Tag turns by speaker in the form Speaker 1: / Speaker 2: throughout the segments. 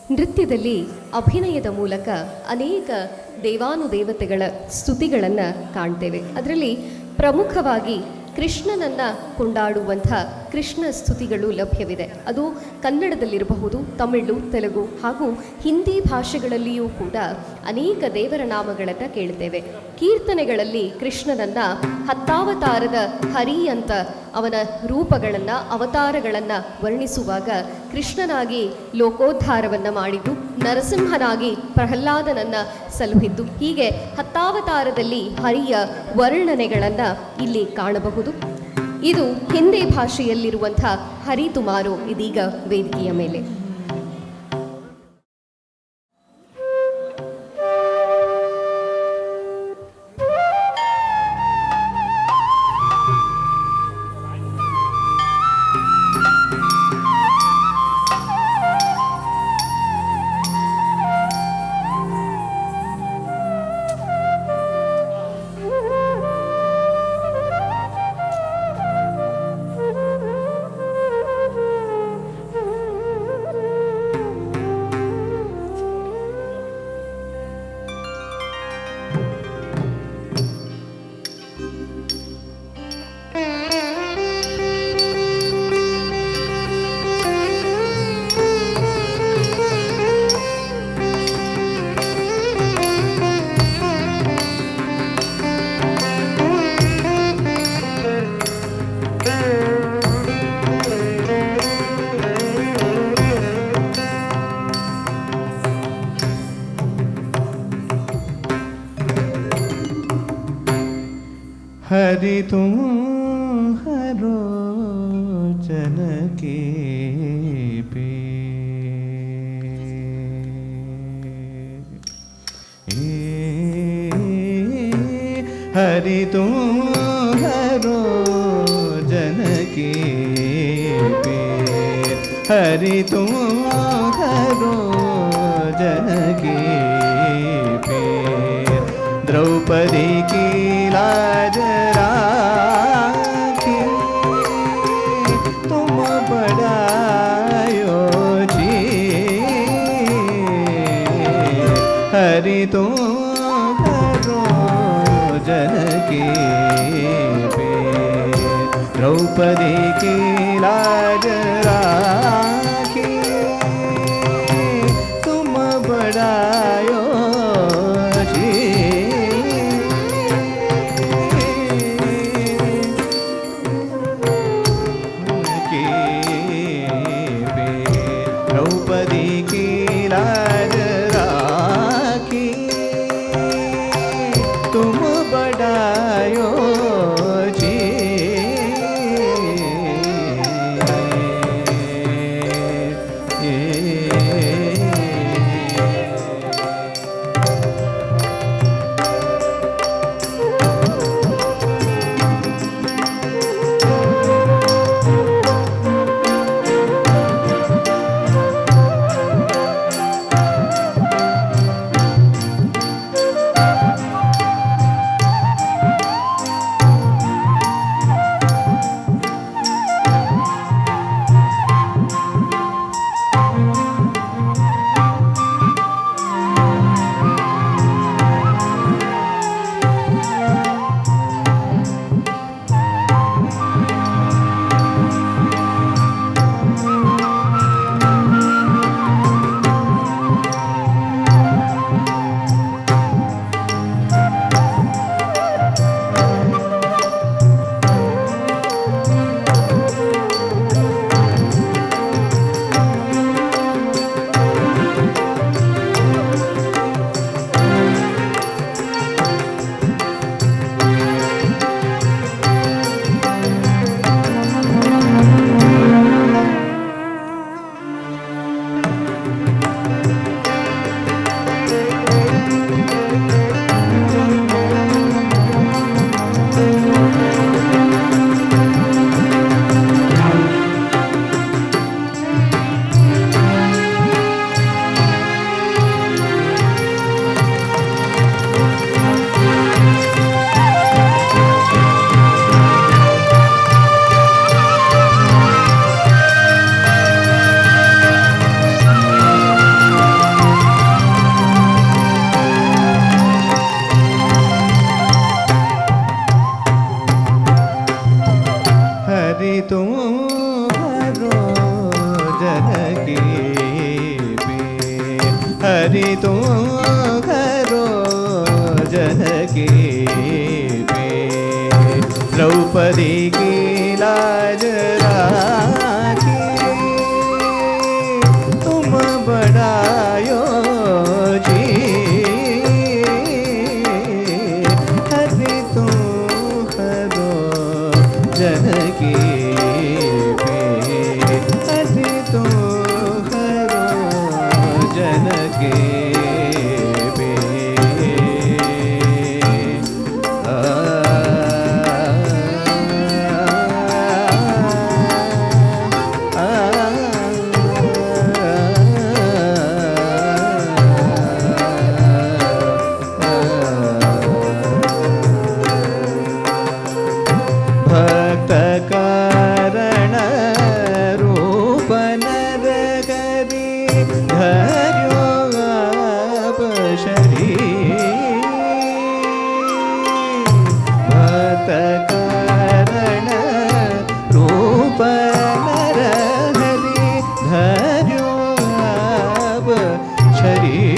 Speaker 1: ನೃತ್ಯದಲ್ಲಿ ಅಭಿನಯದ ಮೂಲಕ ಅನೇಕ ದೇವಾನುದೇವತೆಗಳ ಸ್ತುತಿಗಳನ್ನು ಕಾಣ್ತೇವೆ. ಅದರಲ್ಲಿ ಪ್ರಮುಖವಾಗಿ ಕೃಷ್ಣನನ್ನು ಕೊಂಡಾಡುವಂಥ ಕೃಷ್ಣ ಸ್ತುತಿಗಳು ಲಭ್ಯವಿದೆ. ಅದು ಕನ್ನಡದಲ್ಲಿರಬಹುದು, ತಮಿಳು, ತೆಲುಗು ಹಾಗೂ ಹಿಂದಿ ಭಾಷೆಗಳಲ್ಲಿಯೂ ಕೂಡ ಅನೇಕ ದೇವರ ನಾಮಗಳನ್ನು ಕೇಳ್ತೇವೆ. ಕೀರ್ತನೆಗಳಲ್ಲಿ ಕೃಷ್ಣನನ್ನು ಹತ್ತಾವತಾರದ ಹರಿ ಅಂತ ಅವನ ರೂಪಗಳನ್ನು, ಅವತಾರಗಳನ್ನು ವರ್ಣಿಸುವಾಗ ಕೃಷ್ಣನಾಗಿ ಲೋಕೋದ್ಧಾರವನ್ನು ಮಾಡಿದ್ದು, ನರಸಿಂಹನಾಗಿ ಪ್ರಹ್ಲಾದನನ್ನು ಸಲುಹಿದ್ದು, ಹೀಗೆ ಹತ್ತಾವತಾರದಲ್ಲಿ ಹರಿಯ ವರ್ಣನೆಗಳನ್ನು ಇಲ್ಲಿ ಕಾಣಬಹುದು. ಇದು ಹಿಂದಿ ಭಾಷೆಯಲ್ಲಿರುವಂಥ ಹರಿ ತುಮಾರೋ ಇದೀಗ ವೇದಿಕೆಯ ಮೇಲೆ.
Speaker 2: हरि तुम हरो जन के पे हरि तुम हरो जन के पे हरि तुम हरो जन के पे द्रौपदी की लाज राखी तुम बड़ायो जी हरि तुम करो जन के पे द्रौपदी की लाज राखी तुम बड़ायो के पे हरि तुम करो जन के पे द्रौपदी की लाज राखी तुम बढ़ायो जी हरि तुम करो जन के पे हरि तुम करो जन के पे भक्त कारण रूप नर करी धर्यो आप शरीर भक्त कारण रूप नर हरि धर्यो आप शरीर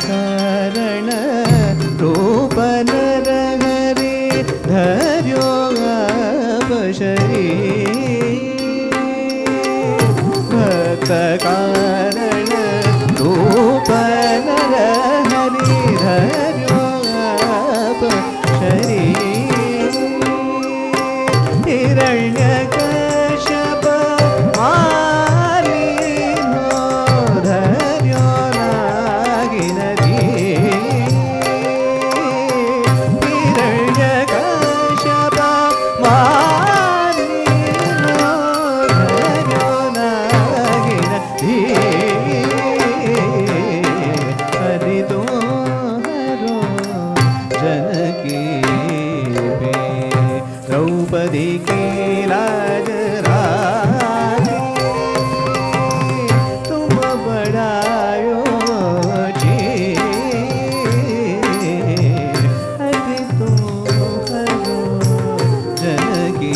Speaker 2: कारण रूप नर हरि धर्यो आप शरीर भक्त कारण रूप नर हरि धर्यो आप शरीर हिरण्यकश्यप मालिनो धर्यो हिरण्यकश्यप मालिनो धर्यो नागिनति हरि तुम हरो जन के पे द्रौपदी की लाज राखी तुम बढ़ायो जी हरि तुम हरो जन के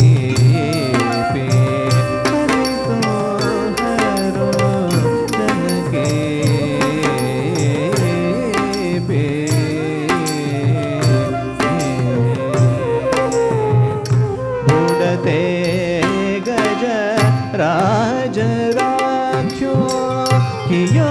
Speaker 2: पे हरि तुम हरो जन के पे बुडते गज राज राख्यो कियो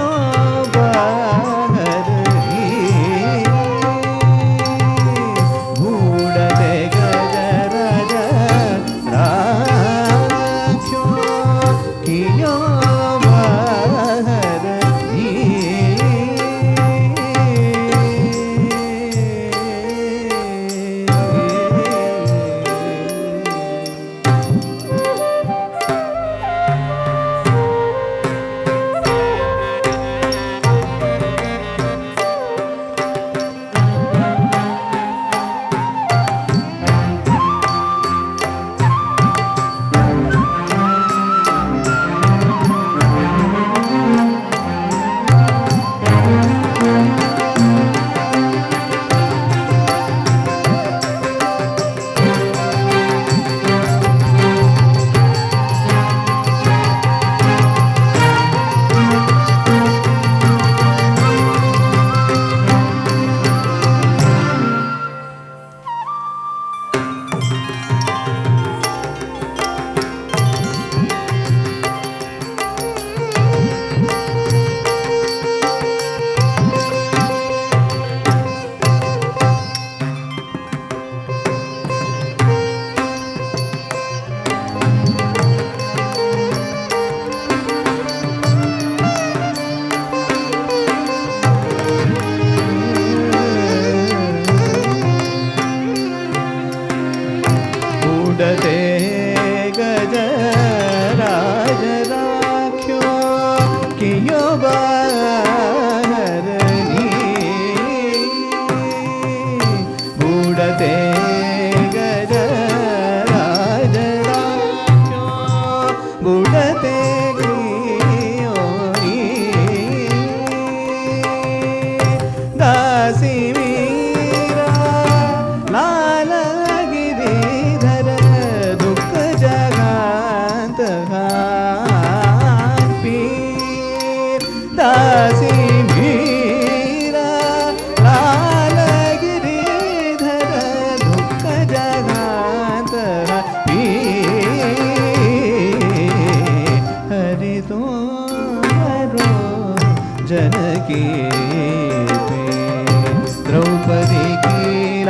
Speaker 2: दासी मीरा लाल गिरिधर दुख जगात पीर दासी मीरा लाल गिरिधर दुख जगात पीर हरि तो हरो जनकी पे द्रौपदी की